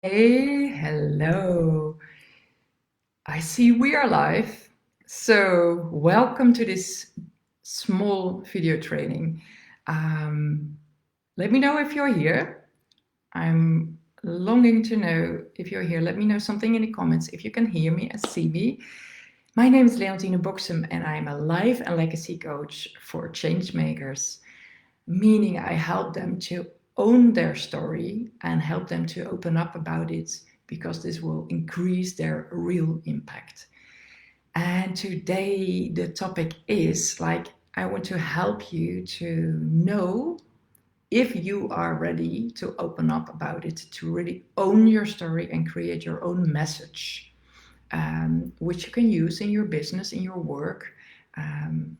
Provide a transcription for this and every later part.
Hey, hello. I see we are live. So, welcome to this small video training. Um, Let me know if you're here. I'm longing to know if you're here. Let me know something in the comments if you can hear me and see me. My name is Leontine Boxem, and I'm a life and legacy coach for change makers, meaning I help them to own their story and help them to open up about it because this will increase their real impact. And today the topic is like, I want to help you to know if you are ready to open up about it, to really own your story and create your own message, which you can use in your business, in your work. Um,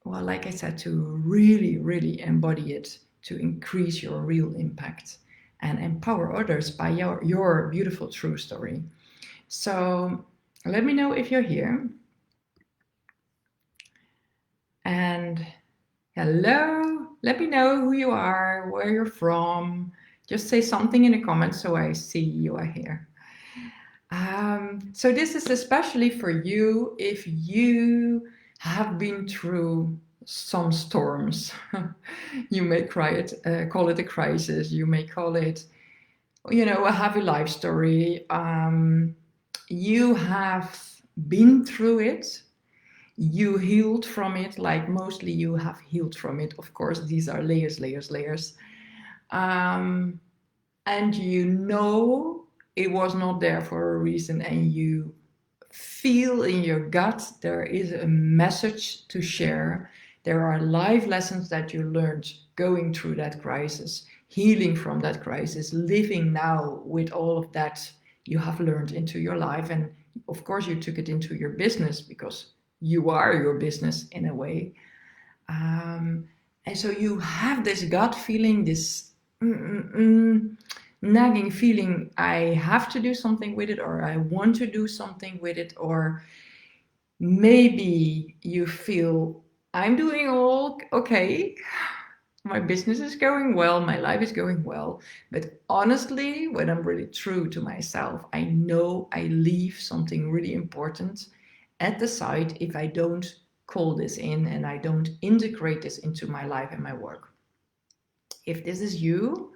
well, like I said, to really, really embody it, to increase your real impact and empower others by your beautiful true story. So let me know if you're here. And hello, let me know who you are, where you're from. Just say something in the comments so I see you are here. So this is especially for you if you have been through some storms. You may call it a crisis. You may call it, a heavy life story. You have been through it. You healed from it, like mostly you have healed from it. Of course, these are layers, layers, layers. Um, and it was not there for a reason, and you feel in your gut there is a message to share. There are life lessons that you learned going through that crisis, healing from that crisis, living now with all of that you have learned into your life. And of course, you took it into your business because you are your business in a way. Um, and so you have this gut feeling, this nagging feeling, I have to do something with it, or I want to do something with it, or maybe you feel I'm doing all okay. My business is going well, my life is going well. But honestly, when I'm really true to myself, I know I leave something really important at the side if I don't call this in and I don't integrate this into my life and my work. If this is you,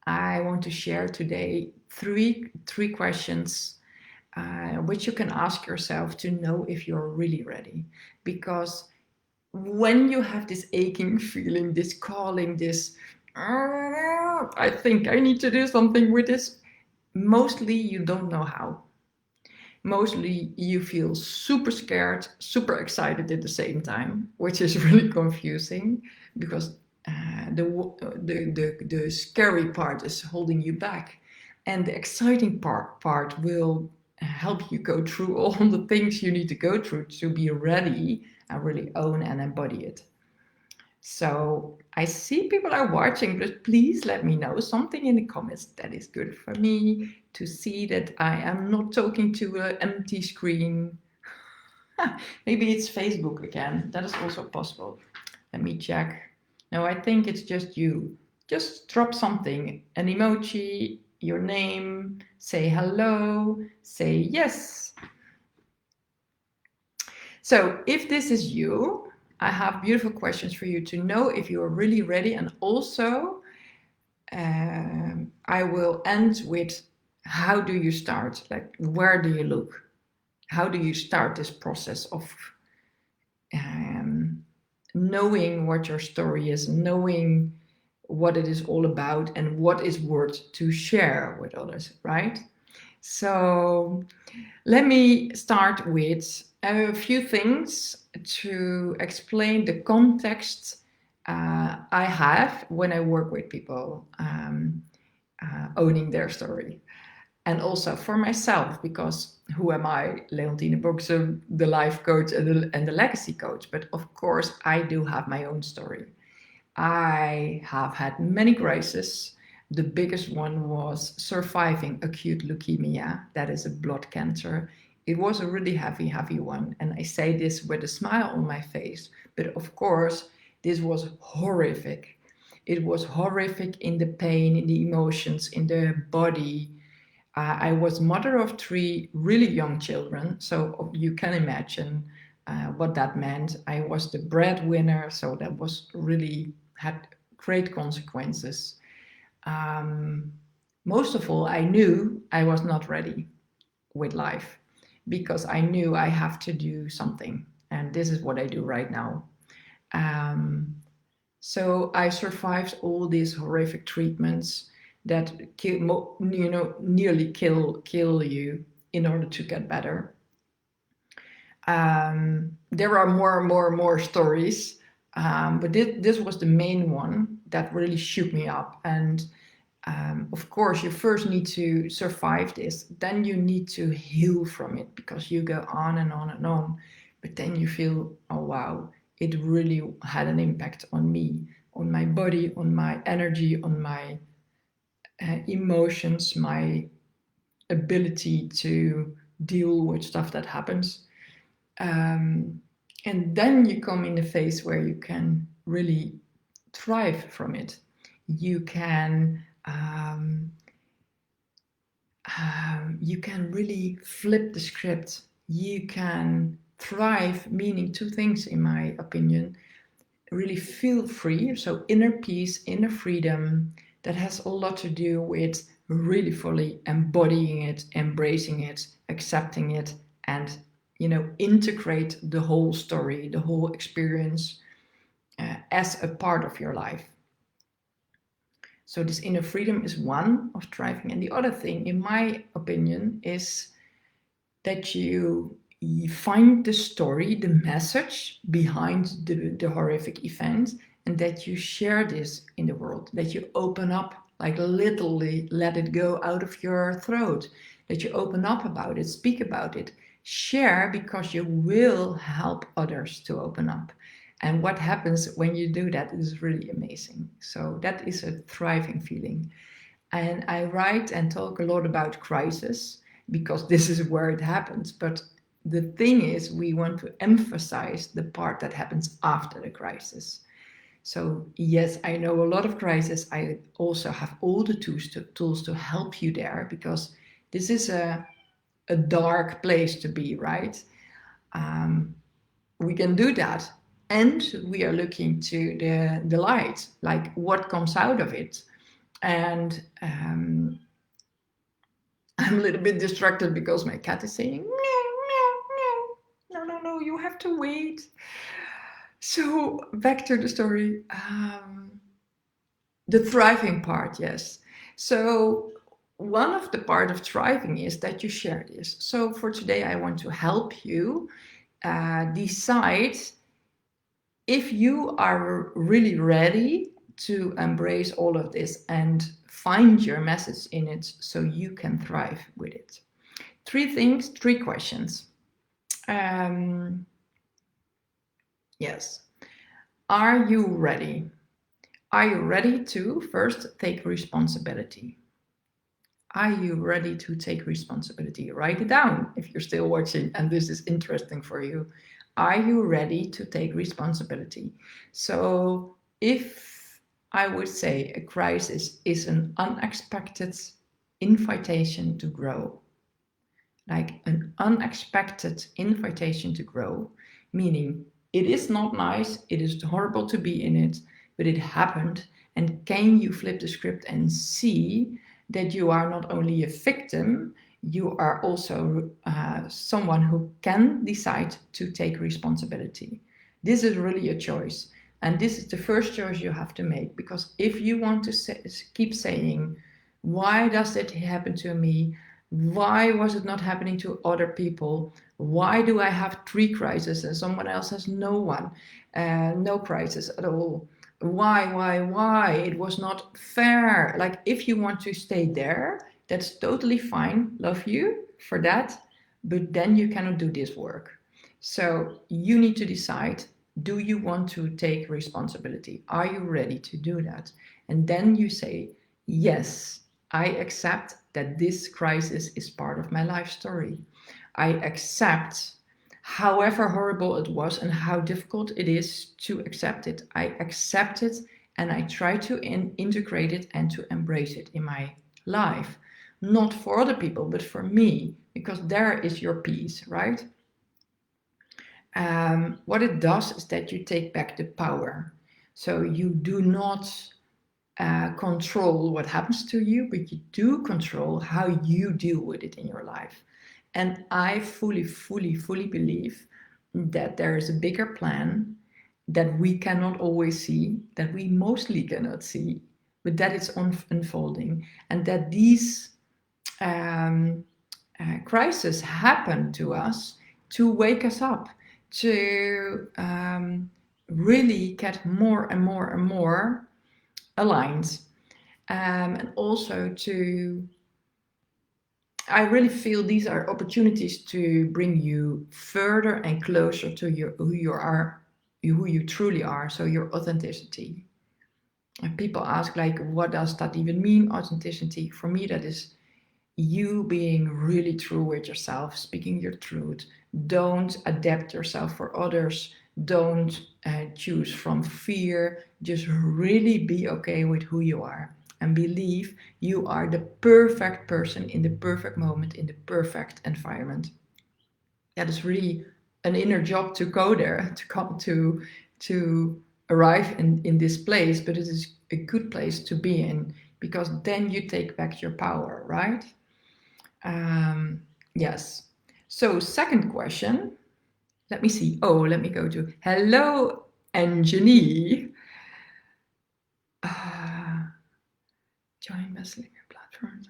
I want to share today three questions which you can ask yourself to know if you're really ready. Because when you have this aching feeling, this calling, this, I think I need to do something with this, mostly you don't know how. Mostly you feel super scared, super excited at the same time, which is really confusing because the scary part is holding you back, and the exciting part will help you go through all the things you need to go through to be ready and really own and embody it. So I see people are watching, but please let me know something in the comments. That is good for me to see that I am not talking to an empty screen. Maybe it's Facebook again. That is also possible. Let me check. No, I think it's just you. Just drop something, an emoji, your name, say hello, say yes. So if this is you, I have beautiful questions for you to know if you are really ready. And also, I will end with how do you start? Like, where do you look? How do you start this process of um, knowing what your story is, knowing what it is all about, and what is worth to share with others, right? So let me start with a few things to explain the context I have when I work with people owning their story. And also for myself, because who am I, Leontine Boxem, the life coach and the legacy coach? But of course, I do have my own story. I have had many crises. The biggest one was surviving acute leukemia. That is a blood cancer. It was a really heavy, heavy one. And I say this with a smile on my face. But of course, this was horrific It was horrific in the pain, in the emotions, in the body. I was mother of 3 really young children, so you can imagine what that meant. I was the breadwinner, so that was really had great consequences. Um, Most of all, I knew I was not ready with life because I knew I have to do something, and this is what I do right now. Um, so I survived all these horrific treatments that nearly kill you in order to get better. There are more stories, but this was the main one that really shook me up. And of course, you first need to survive this, then you need to heal from it because you go on and on and on. But then you feel, oh wow, it really had an impact on me, on my body, on my energy, on my emotions, my ability to deal with stuff that happens. And then you come in a phase where you can really thrive from it. You can really flip the script. You can thrive, meaning 2 things, in my opinion. Really feel free, so inner peace, inner freedom, that has a lot to do with really fully embodying it, embracing it, accepting it, and integrate the whole story, the whole experience as a part of your life. So this inner freedom is one of thriving. And the other thing, in my opinion, is that you find the story, the message behind the horrific event, and that you share this in the world, that you open up, like literally let it go out of your throat, that you open up about it, speak about it, share, because you will help others to open up. And what happens when you do that is really amazing. So that is a thriving feeling. And I write and talk a lot about crisis because this is where it happens. But the thing is, we want to emphasize the part that happens after the crisis. So yes, I know a lot of crisis. I also have all the tools to help you there, because this is a dark place to be, right? We can do that. And we are looking to the light, like what comes out of it. And I'm a little bit distracted because my cat is saying, no, you have to wait. So back to the story. The thriving part, yes. So one of the part of thriving is that you share this. So for today, I want to help you decide if you are really ready to embrace all of this and find your message in it so you can thrive with it. 3 things, 3 questions. Yes. Are you ready? Are you ready to first take responsibility? Are you ready to take responsibility? Write it down if you're still watching and this is interesting for you. Are you ready to take responsibility? So if I would say a crisis is an unexpected invitation to grow, like an unexpected invitation to grow, meaning it is not nice, it is horrible to be in it, but it happened. And can you flip the script and see that you are not only a victim, you are also someone who can decide to take responsibility. This is really a choice. And this is the first choice you have to make, because if you want to keep saying, why does it happen to me? Why was it not happening to other people? Why do I have 3 crises and someone else has no crisis at all? Why? It was not fair. Like, if you want to stay there, that's totally fine. Love you for that. But then you cannot do this work. So you need to decide, do you want to take responsibility? Are you ready to do that? And then you say, yes, I accept that this crisis is part of my life story. I accept, however horrible it was and how difficult it is to accept it. I accept it and I try to integrate it and to embrace it in my life. Not for other people, but for me, because there is your peace, right? What it does is that you take back the power. So you do not control what happens to you, but you do control how you deal with it in your life. And I fully, fully, fully believe that there is a bigger plan that we cannot always see, that we mostly cannot see, but that it's unfolding, and that these um, crises happen to us to wake us up, to really get more and more and more aligned, and also to, I really feel these are opportunities to bring you further and closer to who you are, who you truly are, so your authenticity. And people ask, like, what does that even mean, authenticity? For me, that is you being really true with yourself, speaking your truth. Don't adapt yourself for others. Don't choose from fear. Just really be okay with who you are and believe you are the perfect person in the perfect moment, in the perfect environment. That is really an inner job to go there, to come to arrive in this place, but it is a good place to be in, because then you take back your power, right? Yes. So, second question. Let me see. Oh, let me go to hello, Anjani. Join messenger platforms.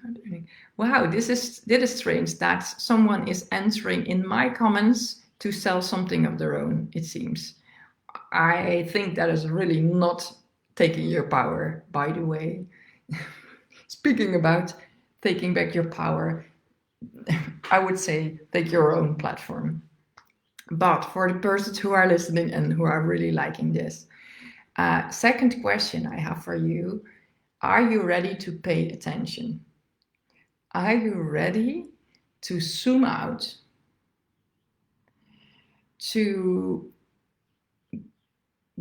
Wow, this is strange that someone is answering in my comments to sell something of their own. It seems. I think that is really not taking your power. By the way, speaking about taking back your power, I would say take your own platform. But for the persons who are listening and who are really liking this, second question I have for you: are you ready to pay attention? Are you ready to zoom out, to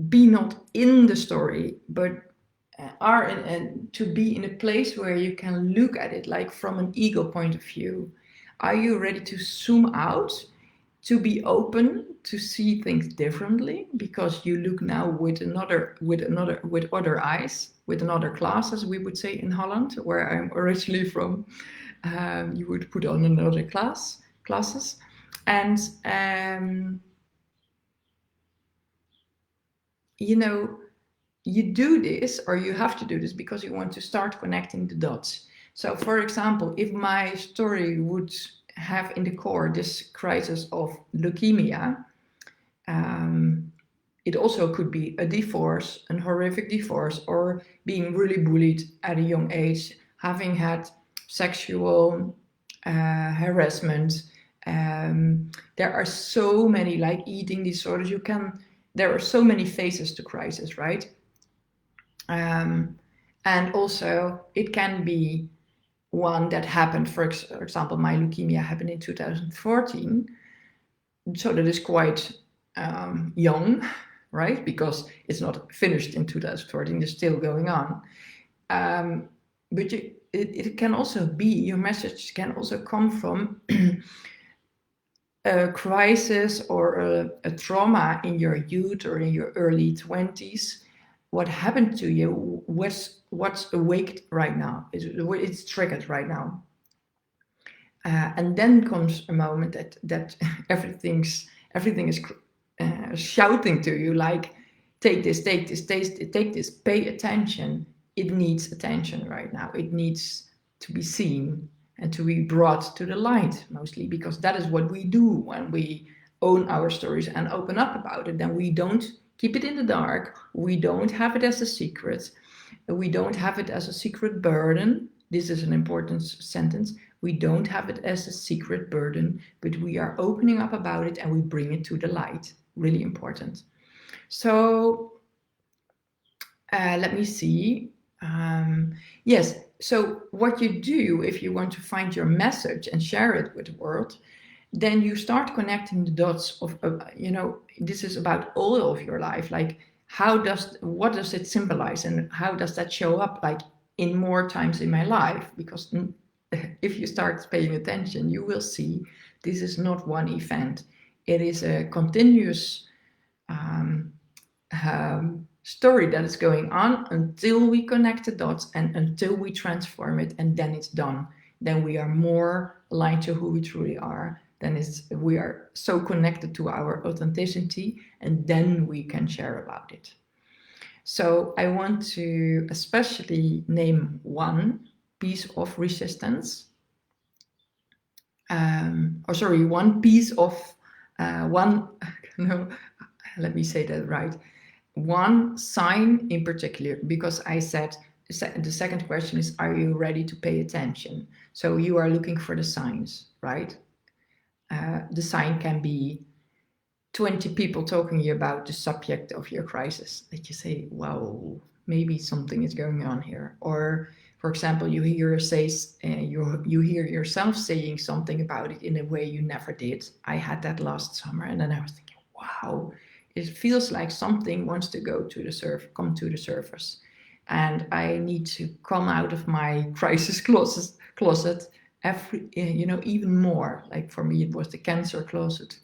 be not in the story, but to be in a place where you can look at it like from an ego point of view? Are you ready to zoom out, to be open to see things differently, because you look now with other eyes, with another class, as we would say in Holland, where I'm originally from? You would put on another classes, and you know, you do this, or you have to do this, because you want to start connecting the dots. So, for example, if my story would have in the core this crisis of leukemia, it also could be a divorce, an horrific divorce, or being really bullied at a young age, having had sexual harassment. There are so many, like eating disorders. There are so many phases to crisis, right? And also, it can be one that happened, for example, my leukemia happened in 2014. So that is quite young, right? Because it's not finished in 2014, it's still going on. But it can also be, your message can also come from a crisis or a trauma in your youth or in your early 20s. What happened to you? What's awake right now? It's triggered right now. And then comes a moment that everything is shouting to you, like, take this, take this, take this, pay attention. It needs attention right now. It needs to be seen and to be brought to the light, mostly because that is what we do when we own our stories and open up about it. Then we don't keep it in the dark. We don't have it as a secret. We don't have it as a secret burden. This is an important sentence. We don't have it as a secret burden, but we are opening up about it and we bring it to the light. Really important. So let me see. Yes, so what you do if you want to find your message and share it with the world, then you start connecting the dots of, this is about all of your life. Like, what does it symbolize, and how does that show up like in more times in my life? Because if you start paying attention, you will see this is not one event. It is a continuous um, story that is going on until we connect the dots and until we transform it, and then it's done. Then we are more aligned to who we truly are. Then we are so connected to our authenticity, and then we can share about it. So I want to especially name one piece of resistance. One piece of one. No, let me say that right. One sign in particular, because I said the second question is, are you ready to pay attention? So you are looking for the signs, right? The sign can be 20 people talking to you about the subject of your crisis, that you say, wow, maybe something is going on here. Or, for example, you hear yourself saying something about it in a way you never did. I had that last summer, and then I was thinking, wow, it feels like something wants to come to the surface. And I need to come out of my crisis closet even more. Like for me, it was the cancer closet.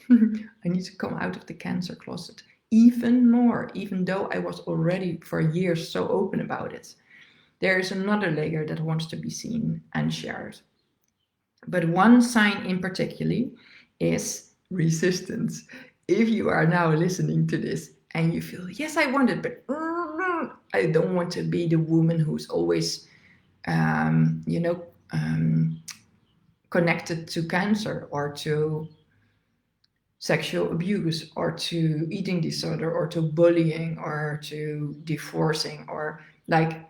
I need to come out of the cancer closet even more, even though I was already for years so open about it. There is another layer that wants to be seen and shared. But one sign in particular is resistance. If you are now listening to this and you feel, yes, I want it, but I don't want to be the woman who's always, connected to cancer or to sexual abuse or to eating disorder or to bullying or to divorcing, or like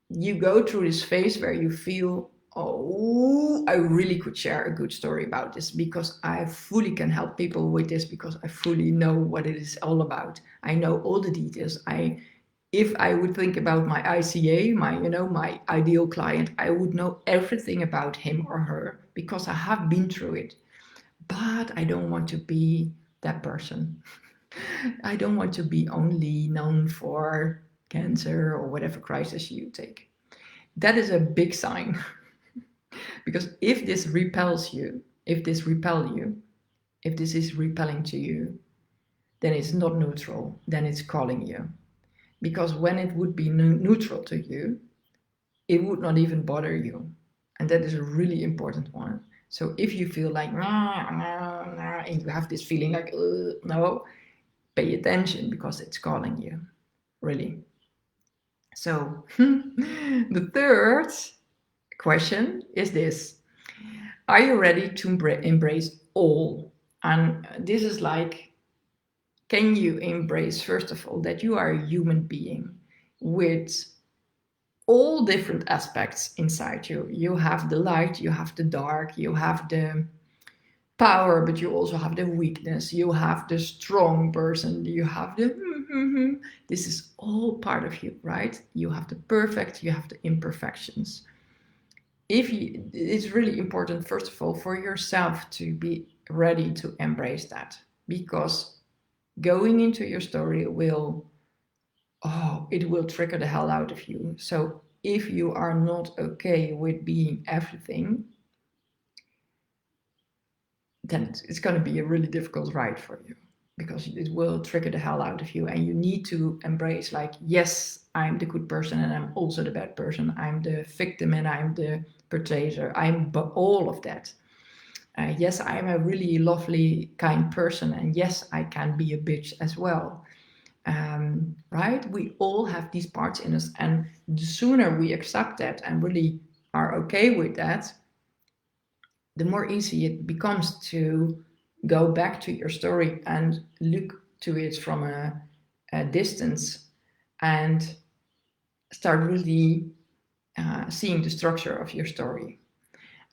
you go through this phase where you feel, oh, I really could share a good story about this because I fully can help people with this, because I fully know what it is all about. I know all the details. If I would think about my ICA, my ideal client, I would know everything about him or her because I have been through it. But I don't want to be that person. I don't want to be only known for cancer or whatever crisis you take. That is a big sign. Because if this repels you, if this is repelling to you, then it's not neutral, then it's calling you. Because when it would be neutral to you, it would not even bother you. And that is a really important one. So if you feel like, and you have this feeling like, no, pay attention because it's calling you, really. So the third question is this: are you ready to embrace all? And this is like, can you embrace, first of all, that you are a human being with all different aspects inside you? You have the light, you have the dark, you have the power, but you also have the weakness, you have the strong person, you have the this is all part of you, right? You have the perfect, you have the imperfections. It's really important, first of all, for yourself to be ready to embrace that, because going into your story it will trigger the hell out of you. So if you are not okay with being everything, then it's going to be a really difficult ride for you, because it will trigger the hell out of you. And you need to embrace, like, yes, I'm the good person and I'm also the bad person. I'm the victim and I'm the perpetrator. I'm all of that. Yes, I'm a really lovely, kind person. And yes, I can be a bitch as well. Right? We all have these parts in us. And the sooner we accept that and really are okay with that, the more easy it becomes to go back to your story and look to it from a distance and start really seeing the structure of your story.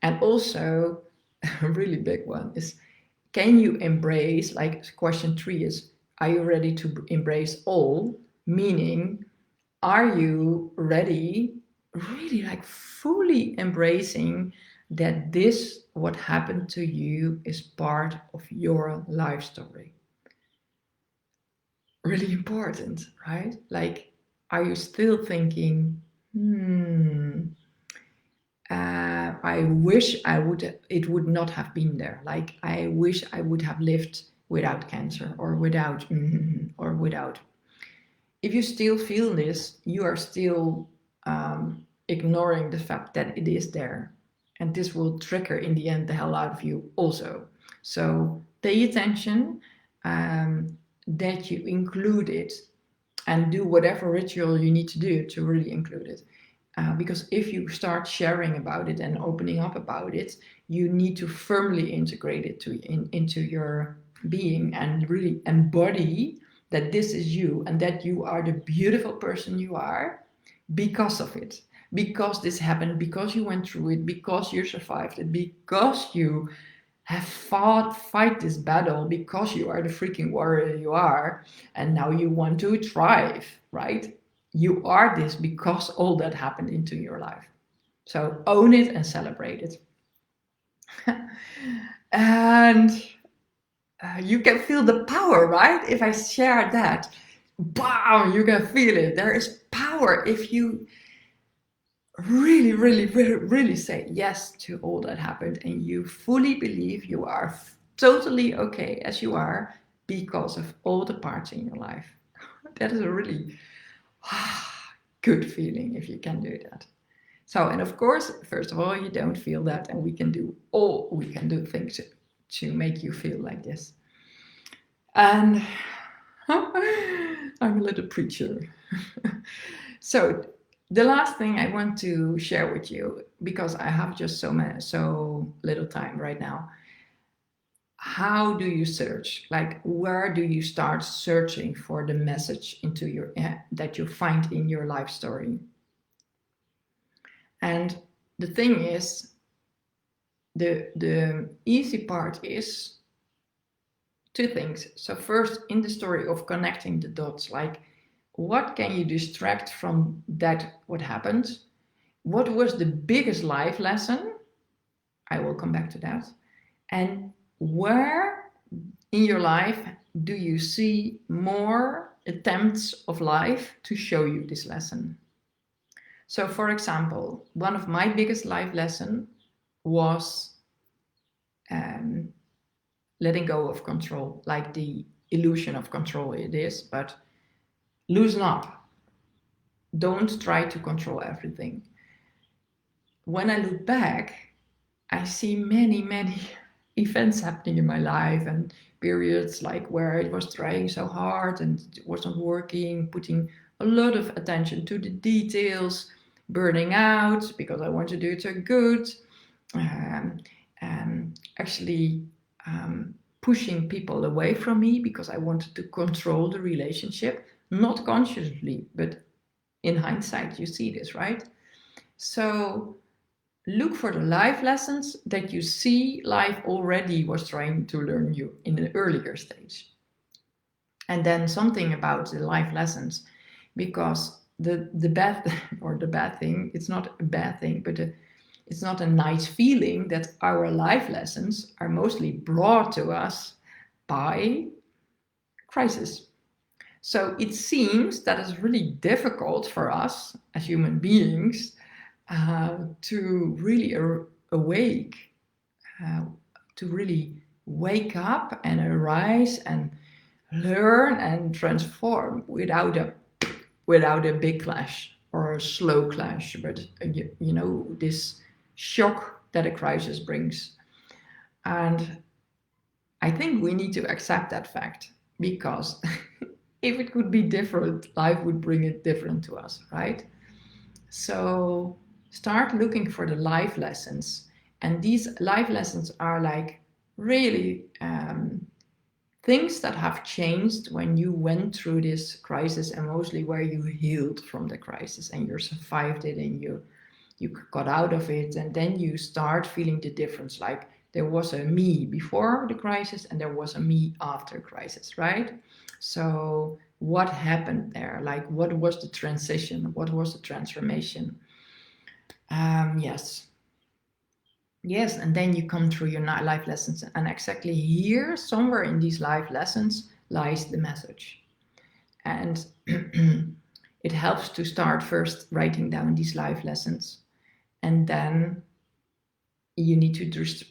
And also, a really big one is, can you embrace, like question 3 is, are you ready to embrace all? Meaning, are you ready, really like fully embracing that this, what happened to you, is part of your life story? really important, right? Like, are you still thinking, I wish it would not have been there. Like, I wish I would have lived without cancer or without, or without. If you still feel this, you are still ignoring the fact that it is there. And this will trigger in the end the hell out of you also. So pay attention, that you include it, and do whatever ritual you need to do to really include it. Because if you start sharing about it and opening up about it, you need to firmly integrate it into your being and really embody that this is you and that you are the beautiful person you are because of it. Because this happened, because you went through it, because you survived it, because you have fight this battle, because you are the freaking warrior you are, and now you want to thrive, right? You are this because all that happened into your life. So own it and celebrate it. And you can feel the power, right? If I share that, bam, you can feel it. There is power if you really, really, really, really say yes to all that happened and you fully believe you are totally okay as you are because of all the parts in your life. That is a really good feeling if you can do that. So, and of course, first of all, you don't feel that, and we can do things to make you feel like this. And I'm a little preacher. So the last thing I want to share with you, because I have just so little time right now. How do you search? Like, where do you start searching for the message into your that you find in your life story? And the thing is, the easy part is two things. So first, in the story of connecting the dots, like, what can you distract from that, what happened? What was the biggest life lesson? I will come back to that. And where in your life do you see more attempts of life to show you this lesson? So, for example, one of my biggest life lessons was um, letting go of control, like the illusion of control it is, but loosen up. Don't try to control everything. When I look back, I see many, many events happening in my life and periods like where it was trying so hard and it wasn't working, putting a lot of attention to the details, burning out because I want to do it so good, um, actually pushing people away from me because I wanted to control the relationship, not consciously, but in hindsight, you see this, right? So look for the life lessons that you see life already was trying to learn you in an earlier stage. And then something about the life lessons, because the bad or the bad thing, it's not a bad thing, but it's not a nice feeling that our life lessons are mostly brought to us by crisis. So it seems that it's really difficult for us as human beings to really awake, uh, to really wake up and arise and learn and transform without a big clash or a slow clash, but you know, this shock that a crisis brings. And I think we need to accept that fact, because if it could be different, life would bring it different to us, right? So start looking for the life lessons. And these life lessons are like really things that have changed when you went through this crisis, and mostly where you healed from the crisis and you survived it and you got out of it, and then you start feeling the difference. Like, there was a me before the crisis and there was a me after crisis, right? So what happened there? Like, what was the transition? What was the transformation? Yes. Yes, and then you come through your life lessons, and exactly here, somewhere in these life lessons, lies the message. And it helps to start first writing down these life lessons, and then you need to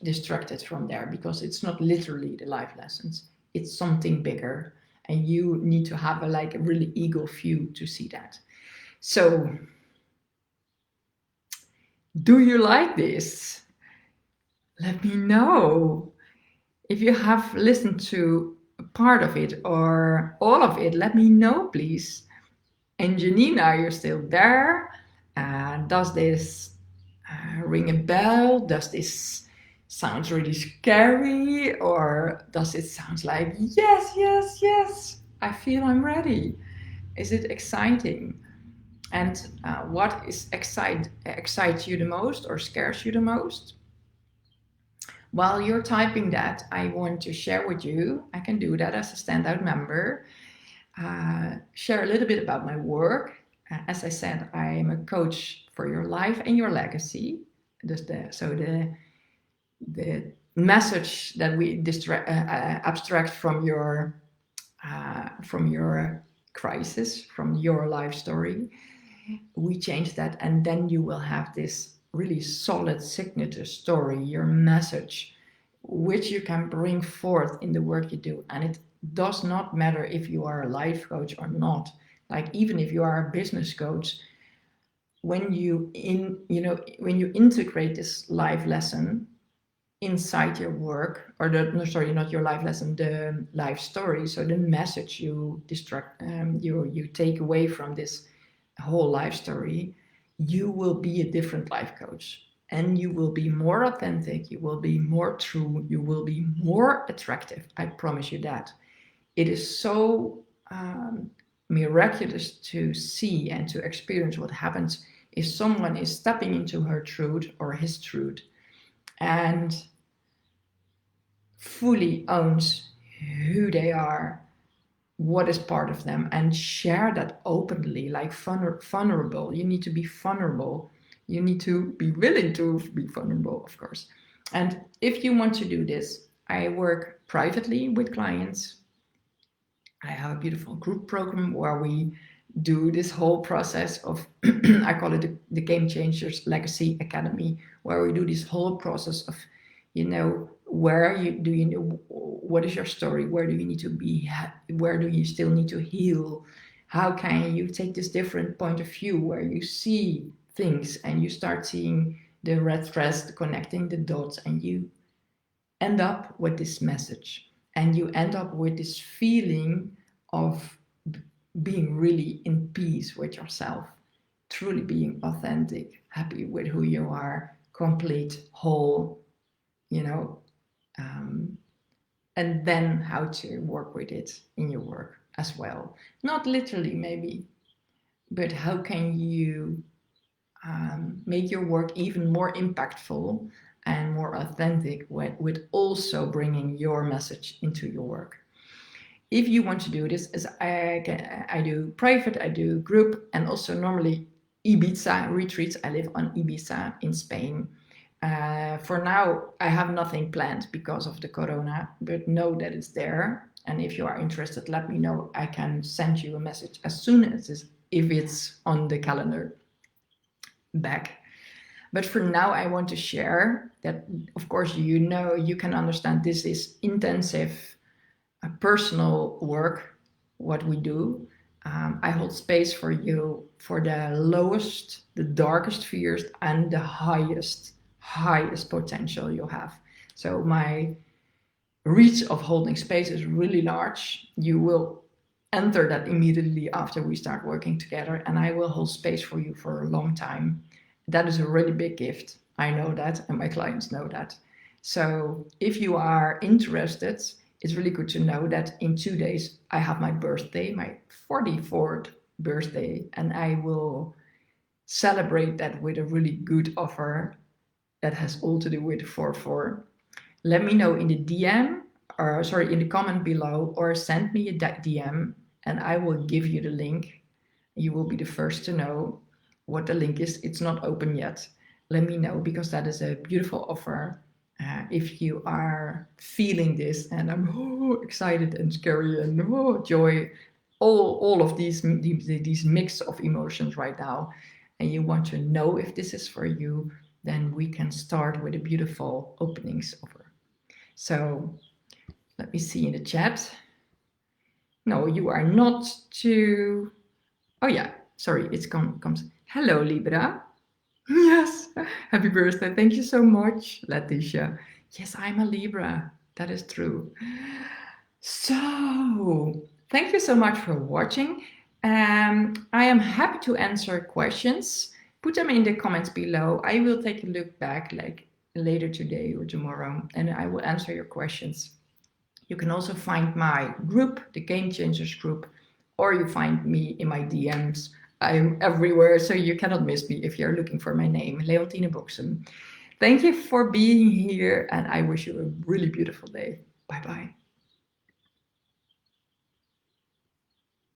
distract it from there, because it's not literally the life lessons, it's something bigger, and you need to have a really eagle view to see that. So do you like this? Let me know. If you have listened to a part of it or all of it, let me know, please. And Janina, you're still there. Does this ring a bell? Does this sound really scary? Or does it sound like, yes, yes, yes, I feel I'm ready? Is it exciting? And what excites you the most or scares you the most? While you're typing that, I want to share with you, I can do that as a standout member, share a little bit about my work. As I said, I am a coach for your life and your legacy. So the message that we abstract from your crisis, from your life story, we change that, and then you will have this really solid signature story, your message, which you can bring forth in the work you do. And it does not matter if you are a life coach or not. Like, even if you are a business coach, when you integrate this life lesson inside your work, or not your life lesson, the life story, so the message you take away from this whole life story, you will be a different life coach, and you will be more authentic, you will be more true, you will be more attractive. I promise you that. It is so miraculous to see and to experience what happens if someone is stepping into her truth or his truth and fully owns who they are, what is part of them, and share that openly, like vulnerable. You need to be vulnerable. You need to be willing to be vulnerable, of course. And if you want to do this, I work privately with clients. I have a beautiful group program where we do this whole process of, I call it the Game Changers Legacy Academy, where we do this whole process of, what is your story? Where do you need to be? Where do you still need to heal? How can you take this different point of view where you see things and you start seeing the red threads, connecting the dots, and you end up with this message, and you end up with this feeling of being really in peace with yourself, truly being authentic, happy with who you are, complete, whole, and then how to work with it in your work as well. Not literally, maybe, but how can you make your work even more impactful and more authentic with also bringing your message into your work. If you want to do this, as I do private, I do group, and also normally Ibiza retreats. I live on Ibiza in Spain. For now, I have nothing planned because of the corona, but know that it's there. And if you are interested, let me know. I can send you a message as soon as if it's on the calendar back. But for now, I want to share that, of course, you can understand this is intensive personal work, what we do. I hold space for you for the lowest, the darkest fears, and the highest potential you have. So my reach of holding space is really large. You will enter that immediately after we start working together, and I will hold space for you for a long time. That is a really big gift. I know that, and my clients know that. So if you are interested, it's really good to know that in 2 days I have my birthday, my 44th birthday, and I will celebrate that with a really good offer that has all to do with 4-4. Let me know in the DM, in the comment below, or send me a DM, and I will give you the link. You will be the first to know what the link is. It's not open yet. Let me know, because that is a beautiful offer. If you are feeling this, and I'm excited and scary and joy, all of these mix of emotions right now, and you want to know if this is for you, then we can start with a beautiful openings offer. So let me see in the chat. No, you are not too. Oh yeah, sorry, it's comes. Hello, Libra. Yes, happy birthday. Thank you so much, Letitia. Yes, I'm a Libra. That is true. So, thank you so much for watching. I am happy to answer questions. Put them in the comments below. I will take a look back like later today or tomorrow, and I will answer your questions. You can also find my group, the Game Changers group, or you find me in my DMs. I'm everywhere, so you cannot miss me if you're looking for my name, Leontine Boxem. Thank you for being here, and I wish you a really beautiful day. Bye bye.